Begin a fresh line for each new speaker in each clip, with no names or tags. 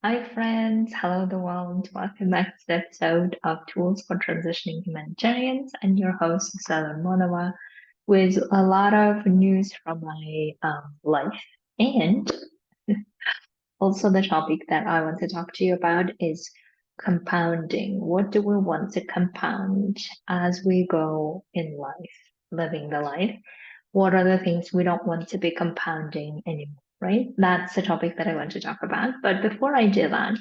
Hi, friends. Hello, the world. Welcome back to the episode of Tools for Transitioning Humanitarians. I'm your host, Salon Monova, with a lot of news from my life. And also, the topic that I want to talk to you about is compounding. What do we want to compound as we go in life, living the life? What are the things we don't want to be compounding anymore, right? That's the topic that I want to talk about. But before I do that,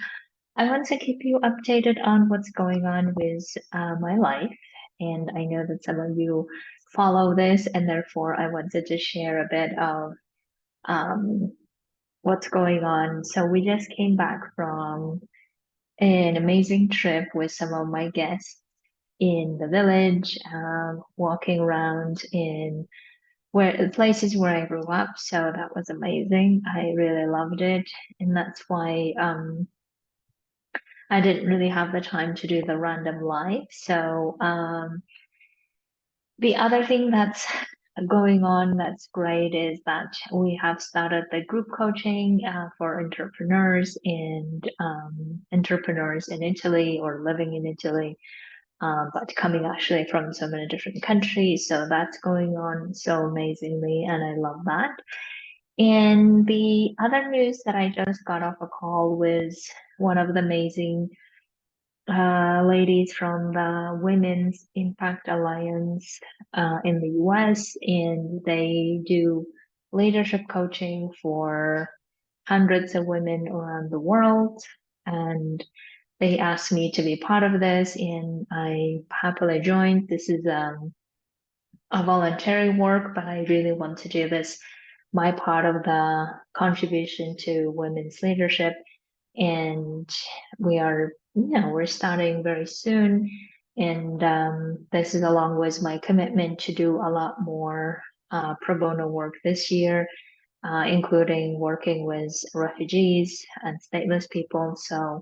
I want to keep you updated on what's going on with my life. And I know that some of you follow this, and therefore I wanted to share a bit of um, what's going on. So we just came back from an amazing trip with some of my guests in the village, walking around in where places where I grew up. So that was amazing. I really loved it, and that's why I didn't really have the time to do the random live. So the other thing that's going on that's great is that we have started the group coaching for entrepreneurs and entrepreneurs in Italy or living in Italy, but coming actually from so many different countries. So that's going on so amazingly, and I love that. And the other news that I just got off a call with one of the amazing ladies from the Women's Impact Alliance in the US, and they do leadership coaching for hundreds of women around the world. And they asked me to be part of this, and I happily joined. This is a voluntary work, but I really want to do this, my part of the contribution to women's leadership. And we are, we're starting very soon. And this is along with my commitment to do a lot more pro bono work this year, including working with refugees and stateless people. So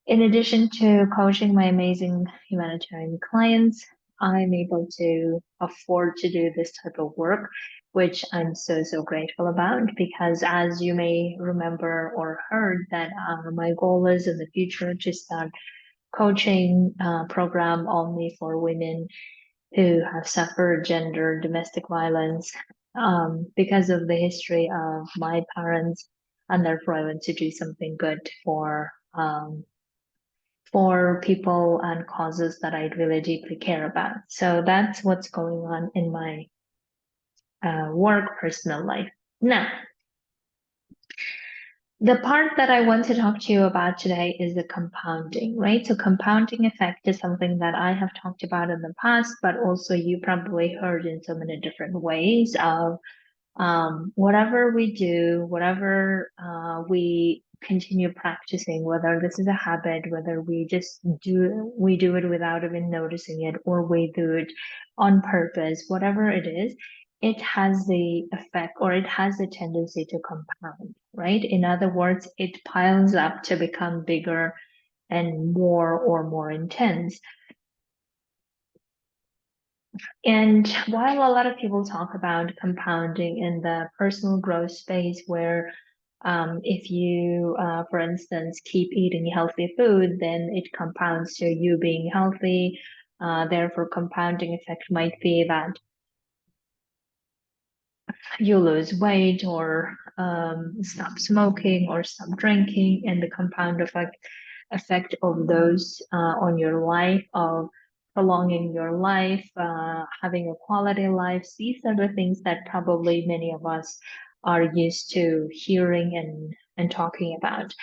in addition to coaching my amazing humanitarian clients, I'm able to afford to do this type of work, which I'm so grateful about because as you may remember or heard that my goal is in the future to start coaching program only for women who have suffered gender domestic violence because of the history of my parents, and therefore I want to do something good for people and causes that I really deeply care about. So that's what's going on in my work personal life. Now, the part that I want to talk to you about today is the compounding, right? So, compounding effect is something that I have talked about in the past, but also you probably heard in so many different ways of whatever we do, whatever we continue practicing, whether this is a habit, whether we do it without even noticing it, or we do it on purpose, whatever it is, it has the effect or it has the tendency to compound, right? In other words, it piles up to become bigger and more intense. And while a lot of people talk about compounding in the personal growth space, where if you, for instance, keep eating healthy food, then it compounds to you being healthy. Therefore, compounding effect might be that you lose weight or stop smoking or stop drinking, and the compound effect of those on your life of prolonging your life, having a quality life. These are the things that probably many of us are used to hearing and talking about.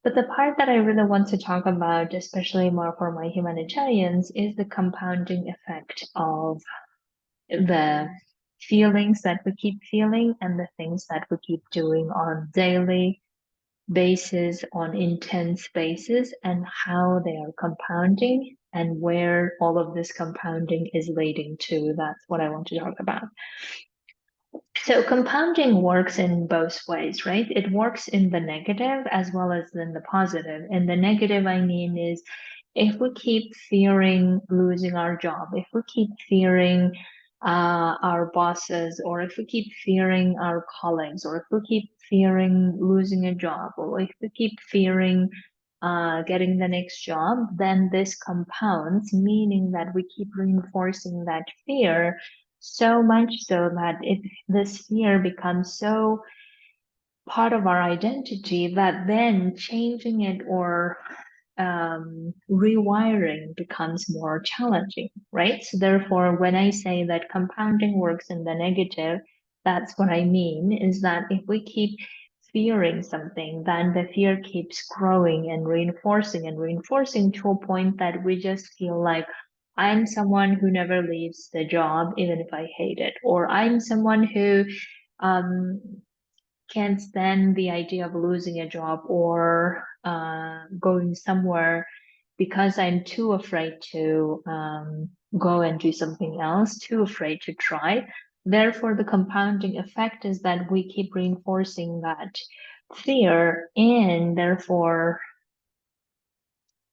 But the part that I really want to talk about, especially more for my humanitarians, is the compounding effect of the feelings that we keep feeling and the things that we keep doing on daily basis, on intense basis, and how they are compounding and where all of this compounding is leading to. That's what I want to talk about. So compounding works in both ways, right? It works in the negative as well as in the positive. And the negative, I mean, is if we keep fearing losing our job, if we keep fearing our bosses, or if we keep fearing our colleagues, or if we keep fearing losing a job, or if we keep fearing getting the next job, then this compounds, meaning that we keep reinforcing that fear so much so that this fear becomes so part of our identity that then changing it or rewiring becomes more challenging, right? So therefore, when I say that compounding works in the negative, that's what I mean is that if we keep fearing something, then the fear keeps growing and reinforcing to a point that we just feel like I'm someone who never leaves the job, even if I hate it, or I'm someone who um, can't stand the idea of losing a job or going somewhere because I'm too afraid to go and do something else, too afraid to try. Therefore, the compounding effect is that we keep reinforcing that fear and therefore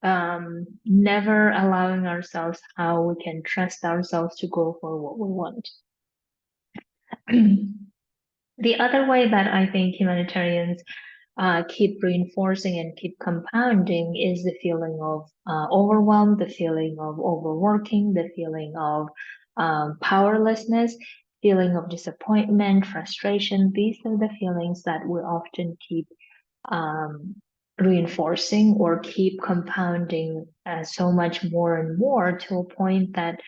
never allowing ourselves how we can trust ourselves to go for what we want. The other way that I think humanitarians keep reinforcing and keep compounding is the feeling of overwhelm, the feeling of overworking, the feeling of powerlessness, feeling of disappointment, frustration. These are the feelings that we often keep um, reinforcing or keep compounding so much more and more to a point that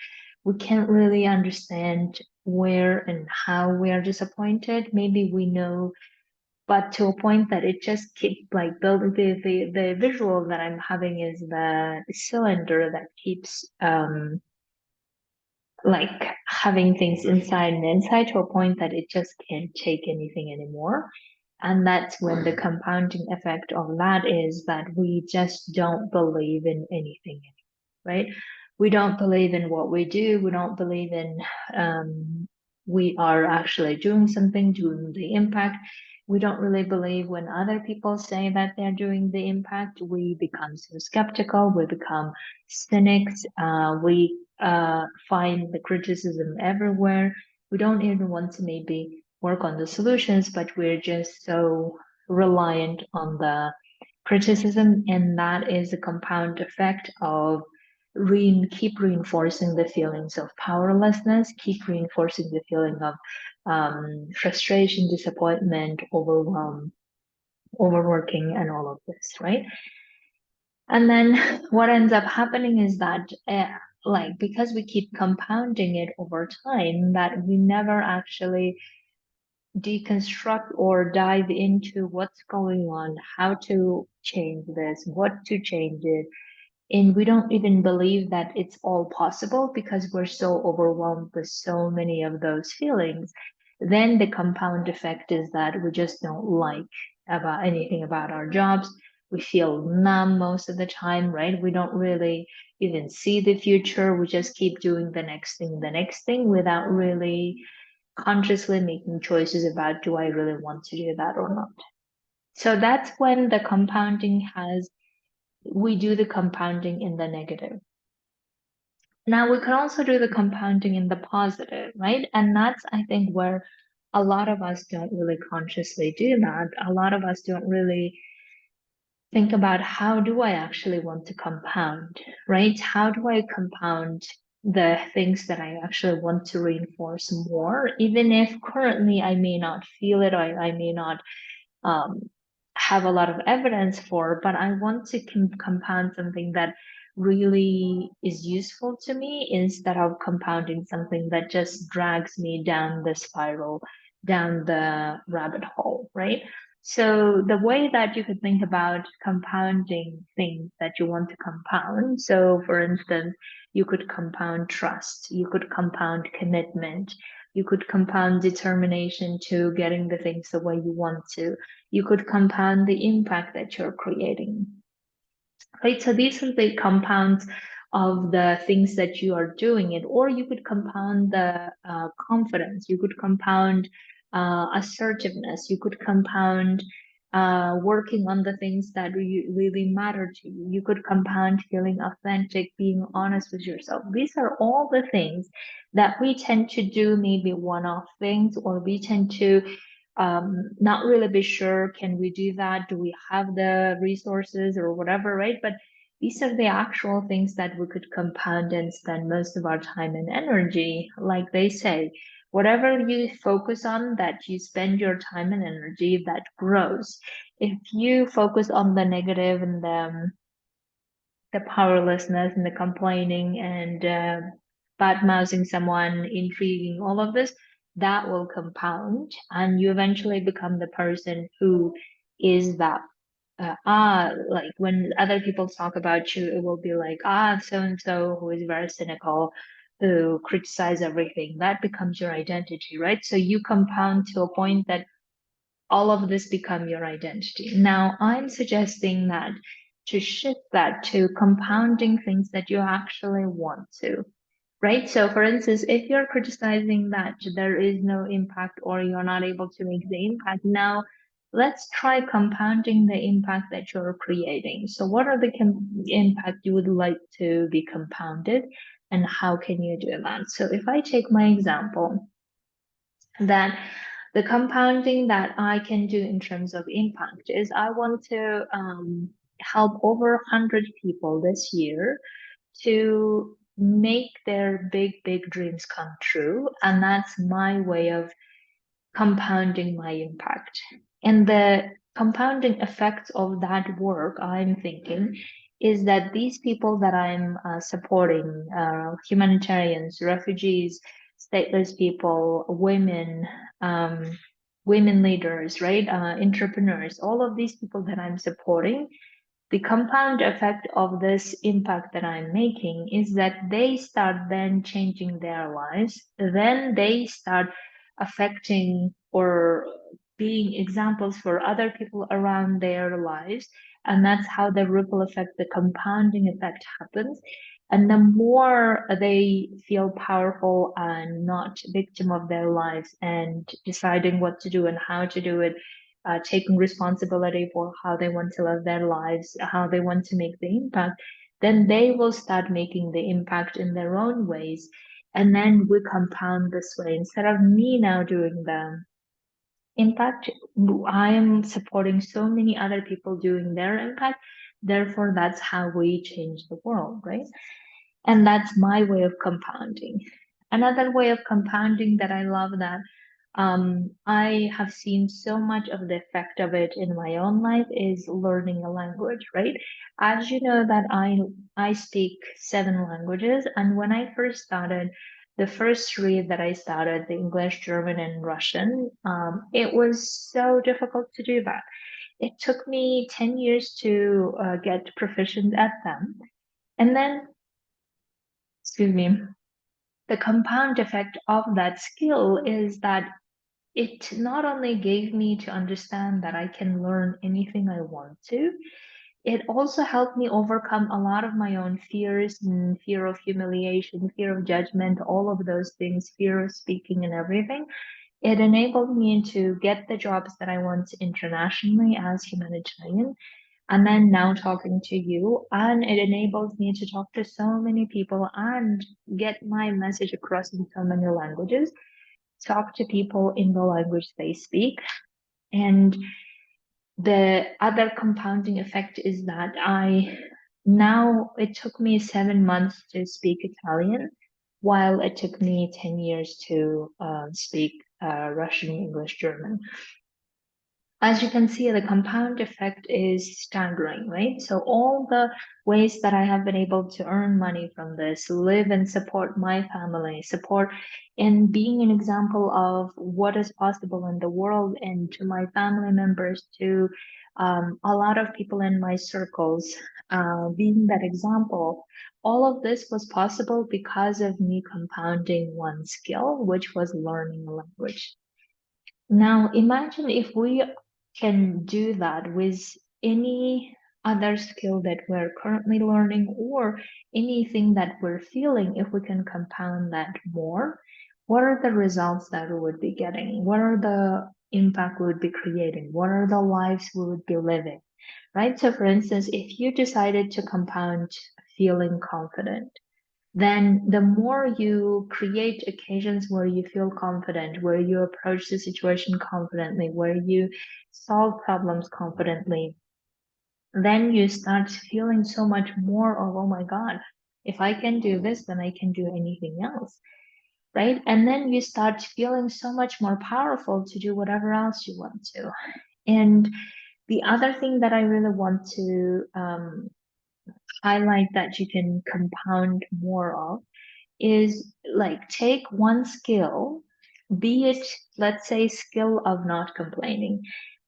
we can't really understand where and how we are disappointed. Maybe we know, but to a point that it just keeps like the visual that I'm having is the cylinder that keeps like having things inside and inside to a point that it just can't take anything anymore. And that's when the compounding effect of that is that we just don't believe in anything, right? We don't believe in what we do. We don't believe in we are actually doing something, doing the impact. We don't really believe when other people say that they're doing the impact. We become so skeptical. We become cynics. We find the criticism everywhere. We don't even want to maybe work on the solutions, but we're just so reliant on the criticism, and that is a compound effect of keep reinforcing the feelings of powerlessness, keep reinforcing the feeling of frustration, disappointment, overwhelm, overworking, and all of this, right? And then what ends up happening is that, like, because we keep compounding it over time, that we never actually deconstruct or dive into what's going on, how to change this, what to change it, and we don't even believe that it's all possible because we're so overwhelmed with so many of those feelings. Then the compound effect is that we just don't like about anything about our jobs. We feel numb most of the time, right? We don't really even see the future. We just keep doing the next thing without really consciously making choices about, do I really want to do that or not? So that's when the compounding has we do the compounding in the negative. Now we can also do the compounding in the positive, right? And that's, I think, where a lot of us don't really consciously do that. A lot of us don't really think about, how do I actually want to compound, right? How do I compound the things that I actually want to reinforce more, even if currently I may not feel it, or I may not um, have a lot of evidence for, but I want to compound something that really is useful to me instead of compounding something that just drags me down the spiral, down the rabbit hole, right? So the way that you could think about compounding things that you want to compound. So for instance, you could compound trust, you could compound commitment, you could compound determination to getting the things the way you want to. You could compound the impact that you're creating. Right? So these are the compounds of the things that you are doing it, or you could compound the confidence, you could compound assertiveness, you could compound working on the things that really matter to you. You could compound feeling authentic, being honest with yourself. These are all the things that we tend to do, maybe one-off things, or we tend to not really be sure, can we do that? Do we have the resources or whatever, right? But these are the actual things that we could compound and spend most of our time and energy. Like they say, whatever you focus on, that you spend your time and energy, that grows. If you focus on the negative and the powerlessness and the complaining and bad mouthing someone, intriguing, all of this, that will compound, and you eventually become the person who is that. Like when other people talk about you, it will be like, so and so who is very cynical, who criticize everything. That becomes your identity, right? So you compound to a point that all of this become your identity. Now, I'm suggesting that to shift that to compounding things that you actually want to, right? So, for instance, if you're criticizing that there is no impact or you're not able to make the impact, now let's try compounding the impact that you're creating. So, what are the impact you would like to be compounded, and how can you do that? So, if I take my example, that the compounding that I can do in terms of impact is I want to help over 100 people this year to make their big dreams come true. And that's my way of compounding my impact. And the compounding effect of that work, I'm thinking, is that these people that I'm supporting, humanitarians, refugees, stateless people, women, women leaders, right, entrepreneurs, all of these people that I'm supporting, the compound effect of this impact that I'm making is that they start then changing their lives. Then they start affecting or being examples for other people around their lives. And that's how the ripple effect, the compounding effect happens. And the more they feel powerful and not victim of their lives and deciding what to do and how to do it, taking responsibility for how they want to live their lives, how they want to make the impact, then they will start making the impact in their own ways. And then we compound this way. Instead of me now doing the impact, I am supporting so many other people doing their impact. Therefore, that's how we change the world, right? And that's my way of compounding. Another way of compounding that I love that I have seen so much of the effect of it in my own life is learning a language, right? As you know that I speak 7 languages, and when I first started, the first three that I started, the English, German, and Russian, it was so difficult to do that. It took me 10 years to get proficient at them. And then, excuse me, the compound effect of that skill is that it not only gave me to understand that I can learn anything I want to, it also helped me overcome a lot of my own fears and fear of humiliation, fear of judgment, all of those things, fear of speaking and everything. It enabled me to get the jobs that I want internationally as humanitarian. And then now talking to you, and it enables me to talk to so many people and get my message across in so many languages, talk to people in the language they speak. And the other compounding effect is that it took me 7 months to speak Italian, while it took me 10 years to speak Russian, English, German. As you can see, the compound effect is staggering, right? So all the ways that I have been able to earn money from this, live and support my family, support in being an example of what is possible in the world, and to my family members, to a lot of people in my circles, being that example. All of this was possible because of me compounding one skill, which was learning a language. Now, imagine if we can do that with any other skill that we're currently learning, or anything that we're feeling. If we can compound that more, what are the results that we would be getting? What are the impact we would be creating? What are the lives we would be living? Right? So, for instance, if you decided to compound feeling confident, then the more you create occasions where you feel confident, where you approach the situation confidently, where you solve problems confidently, then you start feeling so much more of, oh my God, if I can do this, then I can do anything else. Right. And then you start feeling so much more powerful to do whatever else you want to. And the other thing that I really want to highlight that you can compound more of is like take one skill, be it, let's say, skill of not complaining,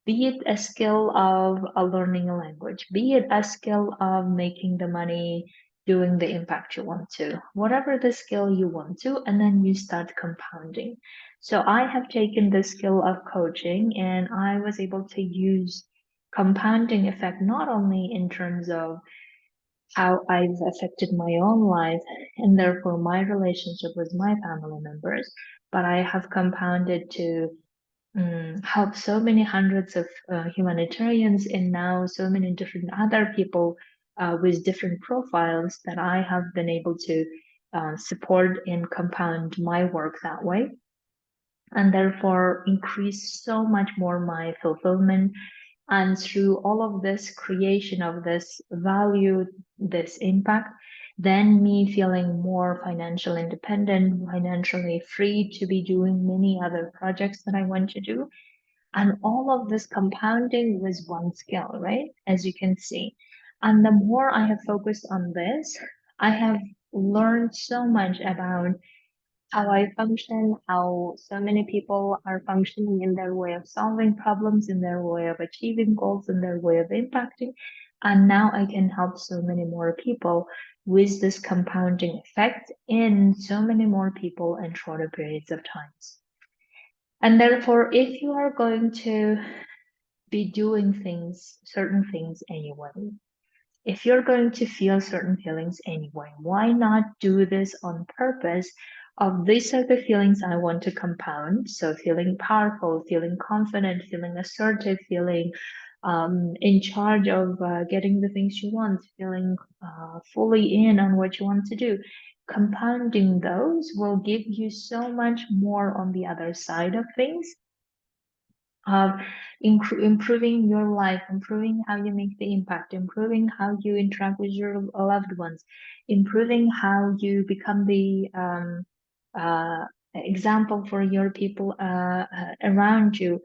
be it a skill of learning a language, be it a skill of making the money, doing the impact you want to, whatever the skill you want to, and then you start compounding. So I have taken the skill of coaching and I was able to use compounding effect not only in terms of how I've affected my own life and therefore my relationship with my family members. But I have compounded to help so many hundreds of humanitarians and now so many different other people with different profiles that I have been able to support and compound my work that way. And therefore increase so much more my fulfillment, and through all of this creation of this value, this impact, then me feeling more financial independent, financially free to be doing many other projects that I want to do. And all of this compounding with one skill, right? As you can see. And the more I have focused on this, I have learned so much about how I function, how so many people are functioning in their way of solving problems, in their way of achieving goals, in their way of impacting. And now I can help so many more people with this compounding effect in so many more people in shorter periods of times. And therefore, if you are going to be doing things, certain things anyway, if you're going to feel certain feelings anyway, why not do this on purpose? Of these are the feelings I want to compound. So feeling powerful, feeling confident, feeling assertive, feeling in charge of getting the things you want, feeling fully in on what you want to do. Compounding those will give you so much more on the other side of things, of improving your life, improving how you make the impact, improving how you interact with your loved ones, improving how you become the example for your people around you.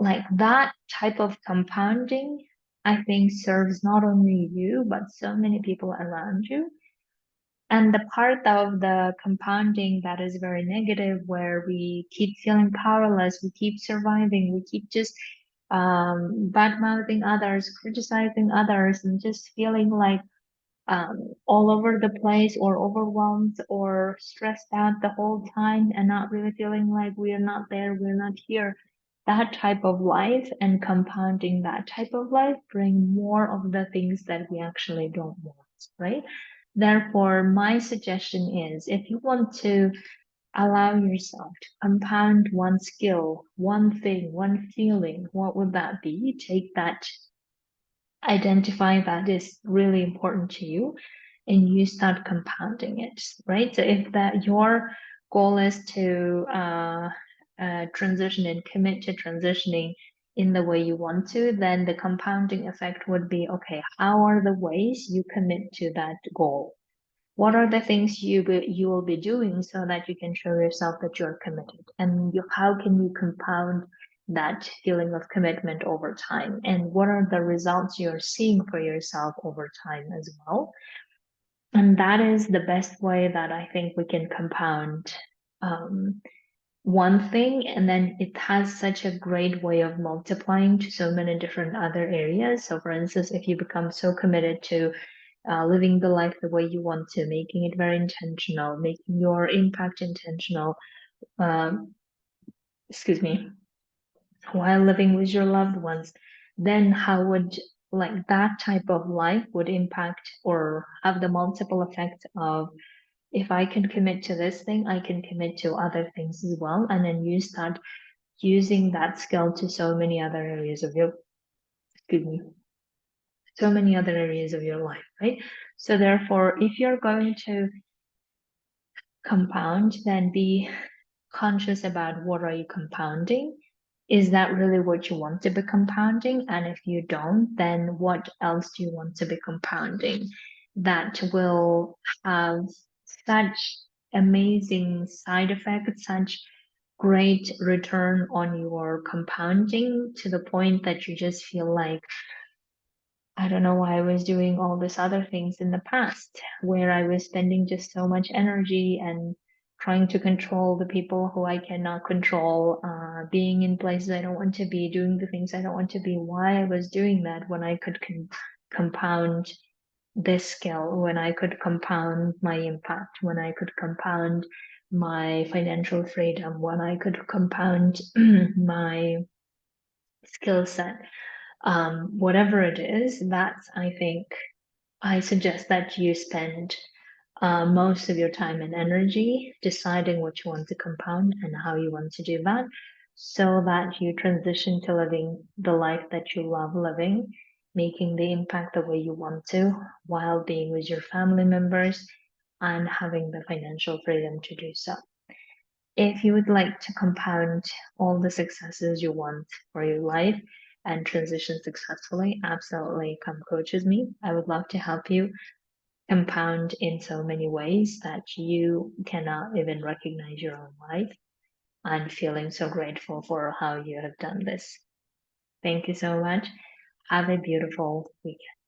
Like that type of compounding, I think serves not only you, but so many people around you. And the part of the compounding that is very negative, where we keep feeling powerless, we keep surviving, we keep just bad mouthing others, criticizing others, and just feeling like all over the place or overwhelmed or stressed out the whole time and not really feeling like we are not there, we're not here. That type of life and compounding that type of life bring more of the things that we actually don't want, right? Therefore, my suggestion is if you want to allow yourself to compound one skill, one thing, one feeling, what would that be? Take that, identify that is really important to you, and you start compounding it, right? So if that your goal is to transition and commit to transitioning in the way you want to, then the compounding effect would be, okay, how are the ways you commit to that goal? What are the things you will be doing so that you can show yourself that you're committed? And how can you compound that feeling of commitment over time? And what are the results you're seeing for yourself over time as well? And that is the best way that I think we can compound one thing, and then it has such a great way of multiplying to so many different other areas. So, for instance, if you become so committed to living the life the way you want to, making it very intentional, making your impact intentional, um, excuse me, while living with your loved ones, then how would like that type of life would impact or have the multiple effect of, if I can commit to this thing, I can commit to other things as well. And then you start using that skill to so many other areas of your, excuse me, so many other areas of your life, right? So therefore, if you're going to compound, then be conscious about what are you compounding. Is that really what you want to be compounding? And if you don't, then what else do you want to be compounding that will have such amazing side effects, such great return on your compounding to the point that you just feel like, I don't know why I was doing all these other things in the past, where I was spending just so much energy and trying to control the people who I cannot control, being in places I don't want to be, doing the things I don't want to be. Why I was doing that when I could compound this skill, when I could compound my impact, when I could compound my financial freedom, when I could compound my skill set, whatever it is, that's, I think, I suggest that you spend most of your time and energy deciding what you want to compound and how you want to do that, so that you transition to living the life that you love living, making the impact the way you want to, while being with your family members and having the financial freedom to do so. If you would like to compound all the successes you want for your life and transition successfully, absolutely come coach with me. I would love to help you compound in so many ways that you cannot even recognize your own life. I'm feeling so grateful for how you have done this. Thank you so much. Have a beautiful weekend.